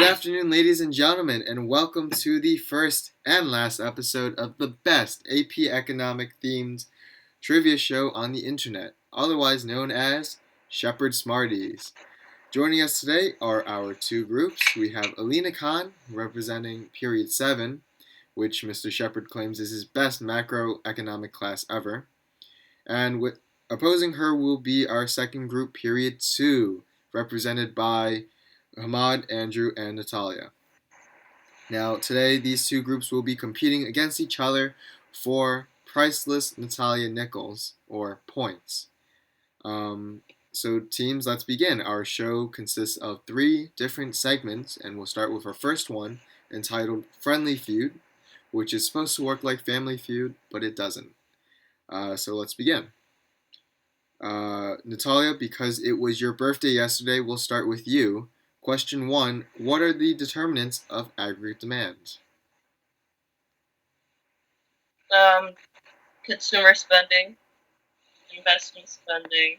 afternoon, ladies and gentlemen, and welcome to the first and last episode of the best AP economic themed trivia show on the internet, otherwise known as Shepherd Smarties. Joining us today are our two groups. We have Alina Khan, representing Period 7, which Mr. Shepherd claims is his best macroeconomic class ever. And opposing her will be our second group, Period 2, represented by Hamad, Andrew, and Natalia. Now, today, these two groups will be competing against each other for priceless Natalia Nichols, or points. So, teams, let's begin. Our show consists of 3 different segments, and we'll start with our first one, entitled Friendly Feud, which is supposed to work like Family Feud, but it doesn't. So, let's begin. Natalia, because it was your birthday yesterday, we'll start with you. Question 1. What are the determinants of aggregate demand? Consumer spending, investment spending,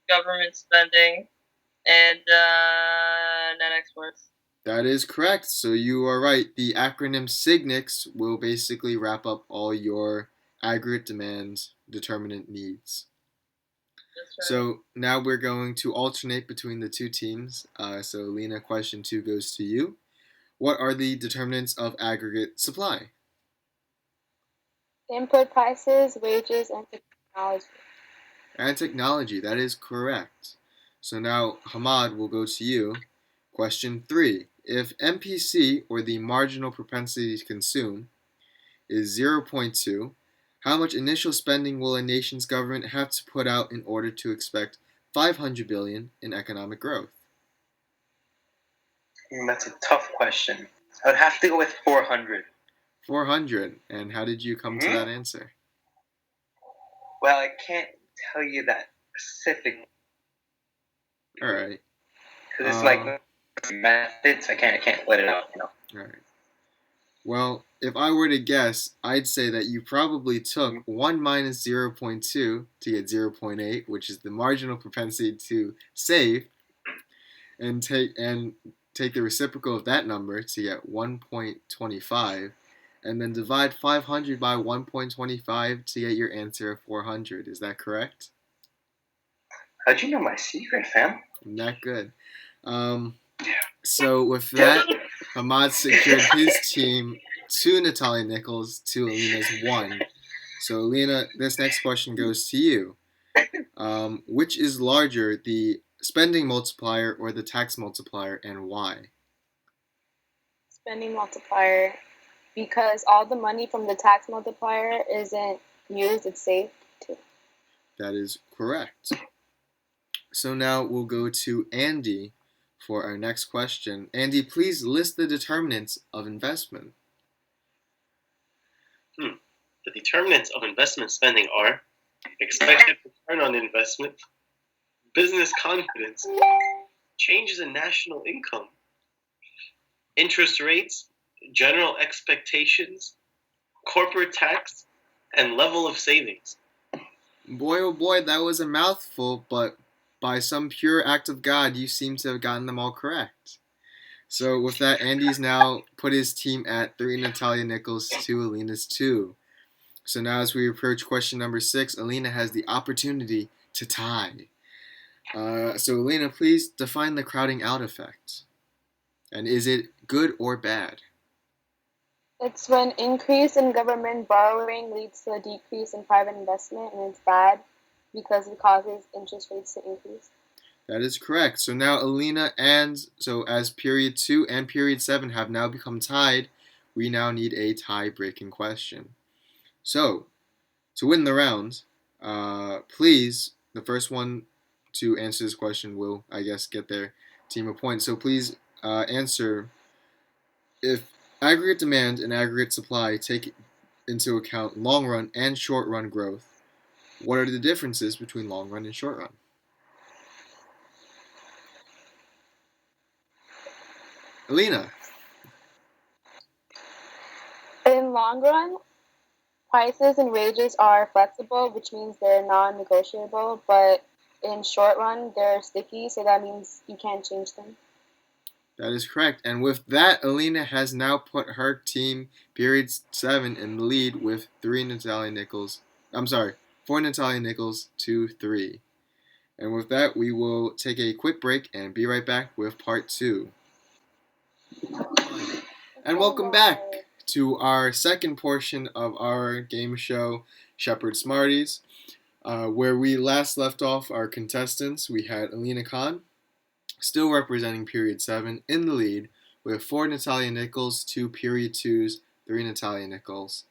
government spending, and net exports. That is correct. So you are right. The acronym SIGNIX will basically wrap up all your aggregate demand determinant needs. That's right. So now we're going to alternate between the two teams. So Lena, question 2 goes to you. What are the determinants of aggregate supply? Input prices, wages, and technology. And technology, that is correct. So now, Hamad, will go to you. Question 3. If MPC, or the marginal propensity to consume, is 0.2, how much initial spending will a nation's government have to put out in order to expect $500 billion in economic growth? That's a tough question. I would have to go with 400. 400. And how did you come to that answer? Well, I can't tell you that specific. All right. Because it's like methods. I can't let it out. All right. Well, if I were to guess, I'd say that you probably took 1 minus 0.2 to get 0.8, which is the marginal propensity to save, and take the reciprocal of that number to get 1.25, and then divide 500 by 1.25 to get your answer of 400. Is that correct? How'd you know my secret, fam? Not good. So with that, Hamad secured his team 2 Natalia Nichols to Alina's 1. So Alina, this next question goes to you. Which is larger, the spending multiplier or the tax multiplier, and why? Spending multiplier, because all the money from the tax multiplier isn't used, it's saved too. That is correct. So now we'll go to Andy for our next question. Andy, please list the determinants of investment. The determinants of investment spending are expected return on investment, business confidence, changes in national income, interest rates, general expectations, corporate tax, and level of savings. Boy, oh boy, that was a mouthful, but by some pure act of God, you seem to have gotten them all correct. So with that, Andy's now put his team at 3 Natalia Nichols to Alina's 2. So now as we approach question number 6, Alina has the opportunity to tie. So Alina, please define the crowding out effect. And is it good or bad? It's when increase in government borrowing leads to a decrease in private investment, and it's bad because it causes interest rates to increase. That is correct. So now Alina as period 2 and period 7 have now become tied, we now need a tie-breaking question. So, to win the round, please, the first one to answer this question will, I guess, get their team a point. So please answer, if aggregate demand and aggregate supply take into account long-run and short-run growth, what are the differences between long-run and short-run? Alina. In long run, prices and wages are flexible, which means they're non-negotiable, but in short run, they're sticky, so that means you can't change them. That is correct. And with that, Alina has now put her team, period 7, in the lead with 4 Natalia Nichols to 3. And with that, we will take a quick break and be right back with part 2. And welcome back to our second portion of our game show, Shepherd Smarties, where we last left off our contestants. We had Alina Khan, still representing period 7, in the lead with 4 Natalia Nichols, 2 period 2s, 3 Natalia Nichols.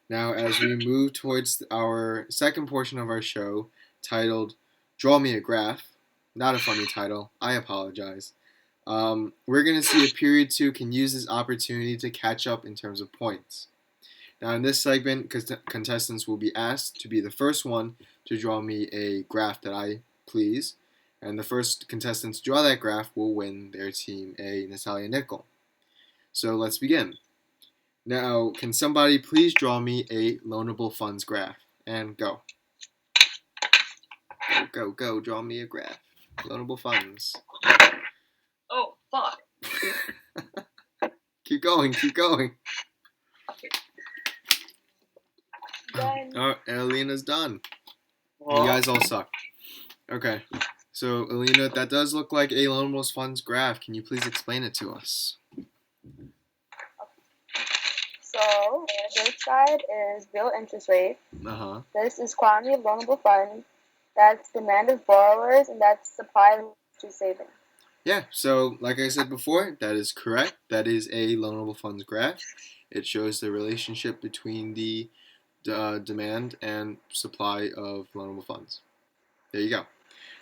Now, as we move towards our second portion of our show, titled Draw Me a Graph, not a funny title, I apologize. We're going to see if period 2 can use this opportunity to catch up in terms of points. Now, in this segment, contestants will be asked to be the first one to draw me a graph that I please, and the first contestant to draw that graph will win their team a Natalia Nickel. So let's begin. Now, can somebody please draw me a loanable funds graph? And go. Go, draw me a graph. Loanable funds. Oh, fuck. Keep going. Done. Oh, Alina's done. Well, You guys all suck. Okay. So, Alina, that does look like a loanable funds graph. Can you please explain it to us? So this side is real interest rate. Uh-huh. This is quantity of loanable funds. That's demand of borrowers, and that's supply to saving. Yeah, so like I said before, that is correct. That is a loanable funds graph. It shows the relationship between the demand and supply of loanable funds. There you go.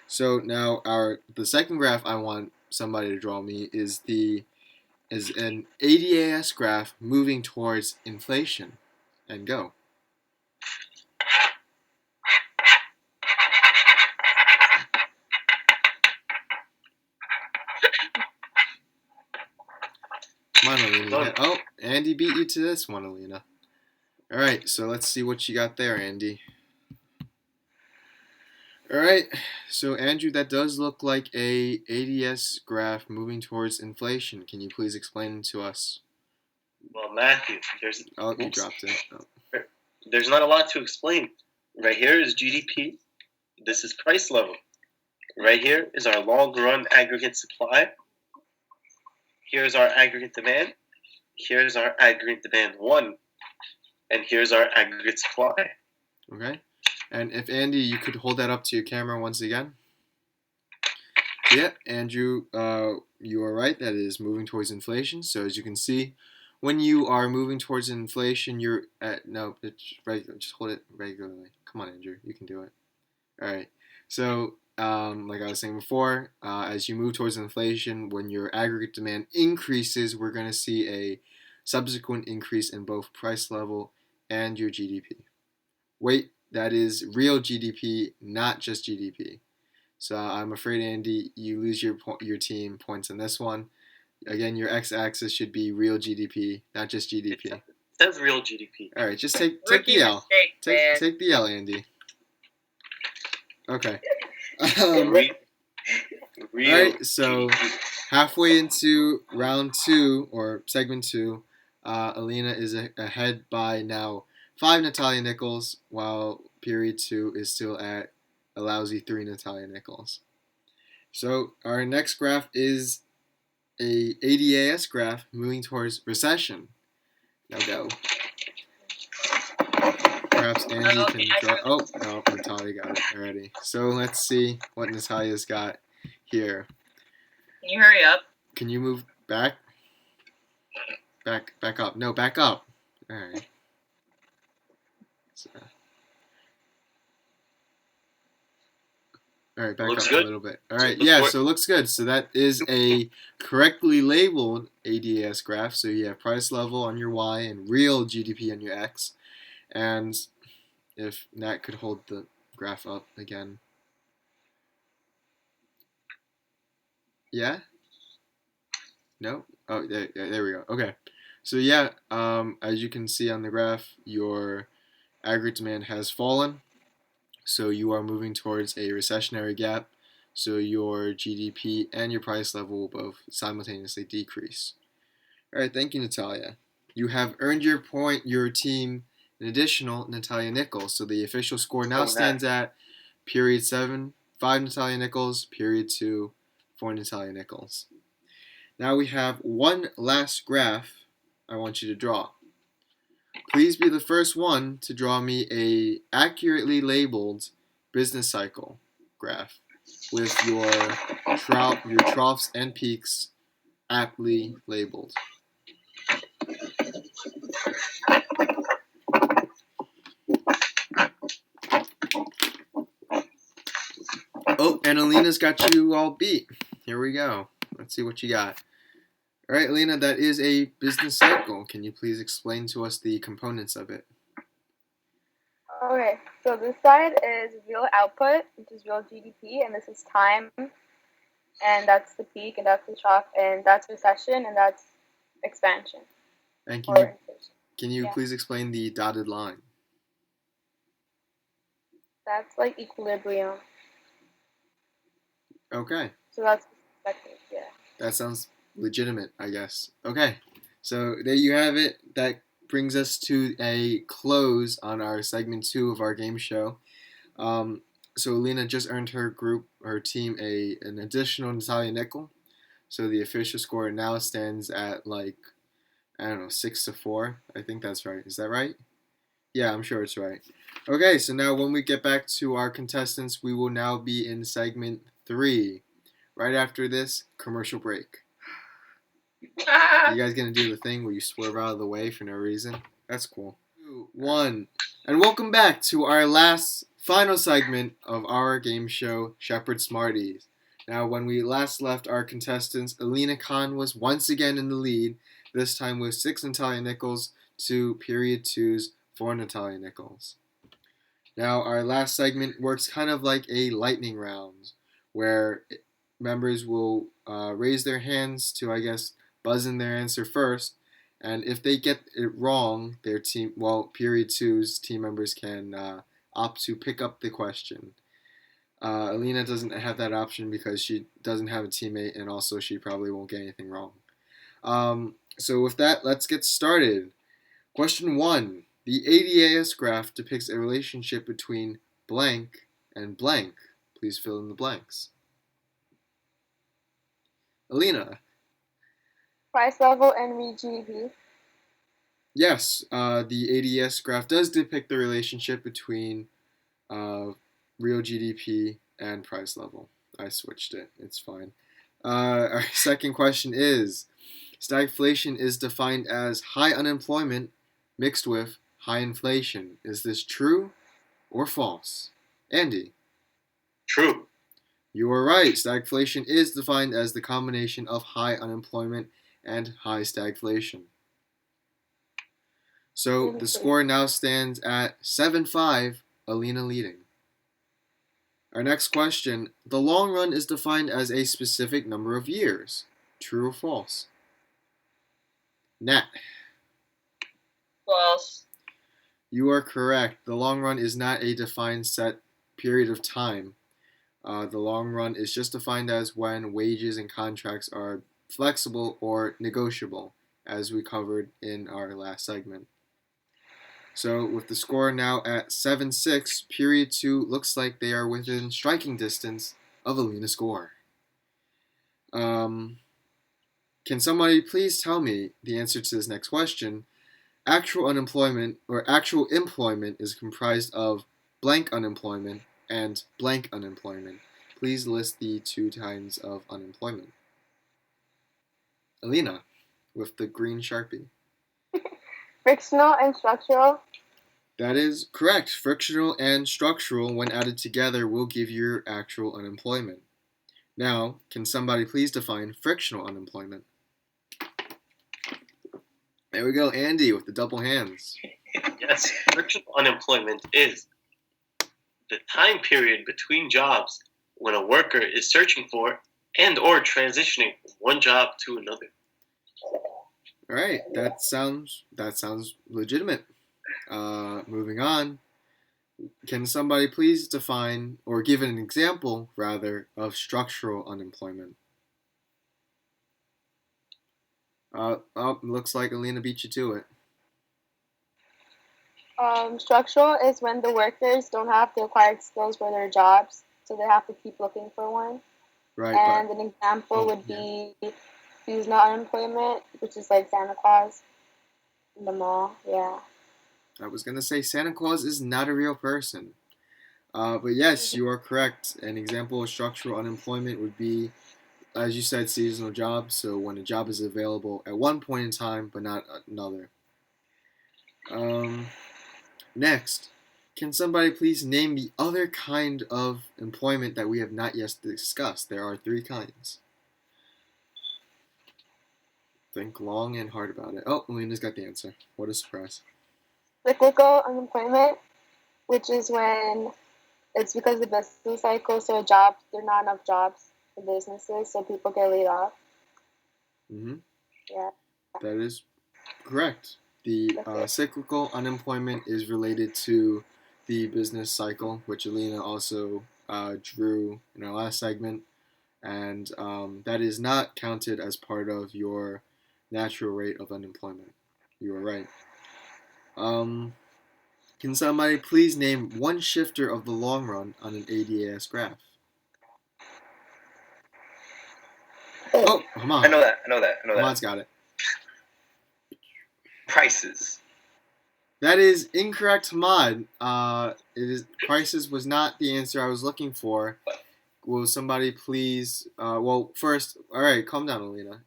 So now the second graph I want somebody to draw me is an ADAS graph moving towards inflation. And go. Come on, Alina. Oh, Andy beat you to this one, Alina. Alright, so let's see what you got there, Andy. Alright, so Andrew, that does look like a ADS graph moving towards inflation. Can you please explain it to us? well, Matthew, Oh, you dropped it. Oh. there's not a lot to explain. Right here is GDP. This is price level. Right here is our long-run aggregate supply. Here's our aggregate demand. Here's our aggregate demand 1. And here's our aggregate supply. Okay. And if Andy, you could hold that up to your camera once again. Yeah, Andrew, you are right. That is moving towards inflation. So as you can see, when you are moving towards inflation, you're at just hold it regularly. Come on, Andrew, you can do it. All right. So like I was saying before, as you move towards inflation, when your aggregate demand increases, we're going to see a subsequent increase in both price level and your GDP. Wait, that is real GDP, not just GDP. So I'm afraid, Andy, you lose your team points on this one. Again, your x-axis should be real GDP, not just GDP. It says real GDP. All right, just take Rookie the L. mistake, man. Take the L, Andy. Okay. Real Alright, so GDP. halfway into round 2, or segment 2, Alina is ahead by now 5 Natalia Nichols, while period 2 is still at a lousy 3 Natalia Nichols. So our next graph is a ADAS graph moving towards recession. Now go. Perhaps Andy can draw. Oh, no, Natalia got it already. So let's see what Natalia's got here. Can you hurry up? Can you move back? Back up. No, back up. All right. So, all right, back Looks up good. a little bit. All right, yeah, so it looks good. So that is a correctly labeled ADS graph. So you have price level on your Y and real GDP on your X. And if Nat could hold the graph up again. Yeah? No? Oh, there we go. Okay. So yeah, as you can see on the graph, your aggregate demand has fallen. So you are moving towards a recessionary gap. so your GDP and your price level will both simultaneously decrease. All right, thank you, Natalia. You have earned your team an additional Natalia Nichols. So the official score now stands at period 7, 5 Natalia Nichols, period 2, 4 Natalia Nichols. Now we have one last graph I want you to draw. Please be the first one to draw me a accurately labeled business cycle graph with your troughs and peaks aptly labeled. Oh, and Alina's got you all beat. Here we go. Let's see what you got. All right, Alina, that is a business cycle. Can you please explain to us the components of it? Okay, so this side is real output, which is real GDP, and this is time, and that's the peak, and that's the trough, and that's recession, and that's expansion. And or inflation. can you please explain the dotted line? That's like equilibrium. Okay. So that's expected, yeah. That sounds legitimate, I guess. Okay, so there you have it. That brings us to a close on our segment 2 of our game show. So Alina just earned her team, an additional Natalia Nickel. So the official score now stands at 6-4. I think that's right. Is that right? Yeah, I'm sure it's right. Okay, so now when we get back to our contestants, we will now be in segment 3. Right after this commercial break. You guys gonna do the thing where you swerve out of the way for no reason? That's cool. 2, 1, and welcome back to our final segment of our game show, Shepherd Smarties. Now, when we last left our contestants, Alina Khan was once again in the lead, this time with 6 Natalia Nichols to period 2's 4 Natalia Nichols. Now, our last segment works kind of like a lightning round, where members will raise their hands to, I guess, buzz in their answer first, and if they get it wrong, period 2's team members can opt to pick up the question. Alina doesn't have that option because she doesn't have a teammate, and also she probably won't get anything wrong. So with that, let's get started. Question 1. The ADAS graph depicts a relationship between blank and blank. Please fill in the blanks. Alina. Price level and real GDP. Yes, the ADS graph does depict the relationship between real GDP and price level. I switched it. It's fine. Our second question is, stagflation is defined as high unemployment mixed with high inflation. Is this true or false? Andy? True. You are right. Stagflation is defined as the combination of high unemployment and high stagflation. So the score now stands at 7-5, Alina leading. Our next question, the long run is defined as a specific number of years. True or false? Nat. False. You are correct. The long run is not a defined set period of time. The long run is just defined as when wages and contracts are flexible or negotiable, as we covered in our last segment. So with the score now at 7-6, period 2 looks like they are within striking distance of Alina's score. Can somebody please tell me the answer to this next question? Actual unemployment or actual employment is comprised of blank unemployment and blank unemployment. Please list the 2 kinds of unemployment. Alina, with the green Sharpie. Frictional and structural. That is correct. Frictional and structural, when added together, will give you your actual unemployment. Now, can somebody please define frictional unemployment? There we go, Andy with the double hands. Yes, frictional unemployment is the time period between jobs when a worker is searching for and or transitioning from one job to another. All right, that sounds legitimate. Moving on. Can somebody please define or give an example, rather, of structural unemployment? Looks like Alina beat you to it. Structural is when the workers don't have the required skills for their jobs, so they have to keep looking for one. Right, And but an example would be seasonal unemployment, which is like Santa Claus in the mall. Yeah. I was gonna say Santa Claus is not a real person. But yes, you are correct. An example of structural unemployment would be, as you said, seasonal jobs. So when a job is available at one point in time, but not another. Next, can somebody please name the other kind of employment that we have not yet discussed? There are 3 kinds. Think long and hard about it. Oh, Alina's got the answer. What a surprise. Cyclical unemployment, which is when it's because of the business cycle, so jobs, there are not enough jobs for businesses, so people get laid off. Mm-hmm. Yeah. That is correct. The cyclical unemployment is related to the business cycle, which Alina also drew in our last segment, and that is not counted as part of your natural rate of unemployment. You are right. Can somebody please name one shifter of the long run on an ADAS graph? Oh, Hamad. I know that. Hamad's got it. Prices. That is incorrect, Hamad. It is prices was not the answer I was looking for. Will somebody please? Well, first, all right, calm down, Alina.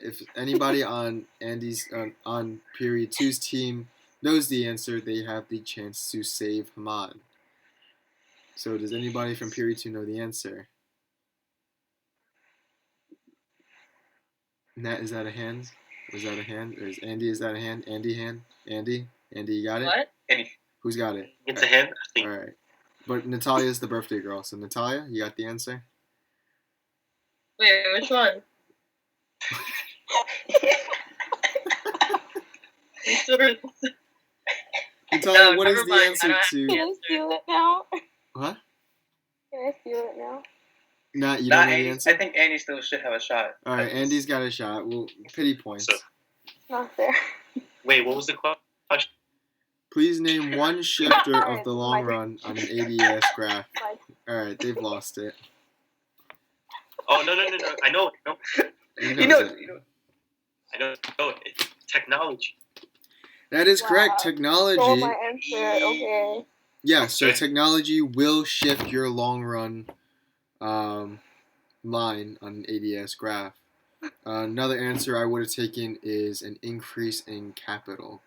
If anybody on Andy's on period 2's team knows the answer, they have the chance to save Hamad. So, does anybody from period 2 know the answer? Nat, is that a hand? Was that a hand? Or is Andy? Is that a hand? Andy, hand? Andy, you got it. What? Who's got it? It's a hand. I think. All right. But Natalia is the birthday girl. So Natalia, you got the answer? Wait, which one? Natalia, No, what is never the mind. I answer don't have to? Can I steal it now? What? Can I steal it now? Not you don't know the Andy, answer. I think Andy still should have a shot. All right, Andy's got a shot. Well, pity points. So, Not fair. wait, what was the question? Please name one shifter of the long My- run on an ADS graph. Like, All right, they've lost it. Oh no! I know. He You knows know, it. I know. It's technology. That is correct. Wow. Technology. stole my answer. Okay. Yeah, so technology will shift your long run line on an ADS graph. Another answer I would have taken is an increase in capital.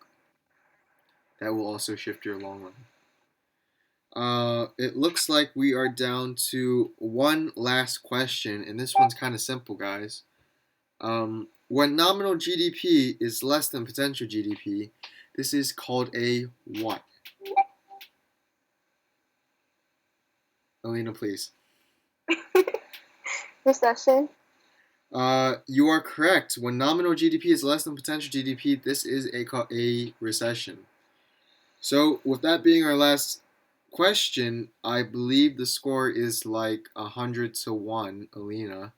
That will also shift your long run. It looks like we are down to one last question, and this one's kind of simple, guys. When nominal GDP is less than potential GDP, this is called a what? Alina, please. Recession. You are correct. When nominal GDP is less than potential GDP, this is a recession. So, with that being our last question, I believe the score is like 100-1, Alina.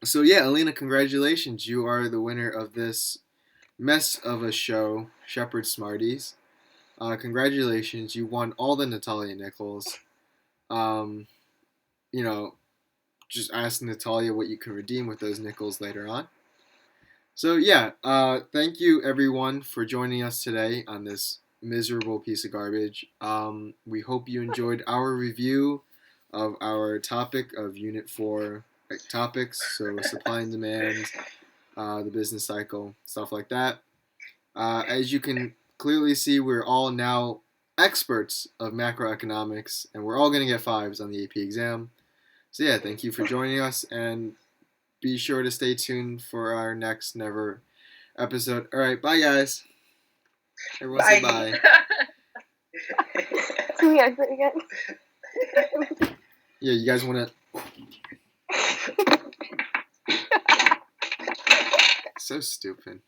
So yeah, Alina, congratulations. You are the winner of this mess of a show, Shepherd Smarties. Congratulations. You won all the Natalia nickels. You know, just ask Natalia what you can redeem with those nickels later on. So yeah, thank you everyone for joining us today on this miserable piece of garbage. We hope you enjoyed our review of our topic of Unit 4 topics, so supply and demand, the business cycle, stuff like that. As you can clearly see, we're all now experts of macroeconomics, and we're all going to get 5s on the AP exam. So yeah, thank you for joining us, and be sure to stay tuned for our next Never episode. All right, bye guys. Everyone say bye. Can we exit again? Yeah, you guys want to? So stupid.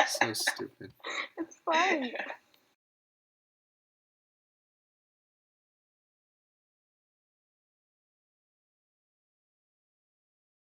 So stupid. It's fine.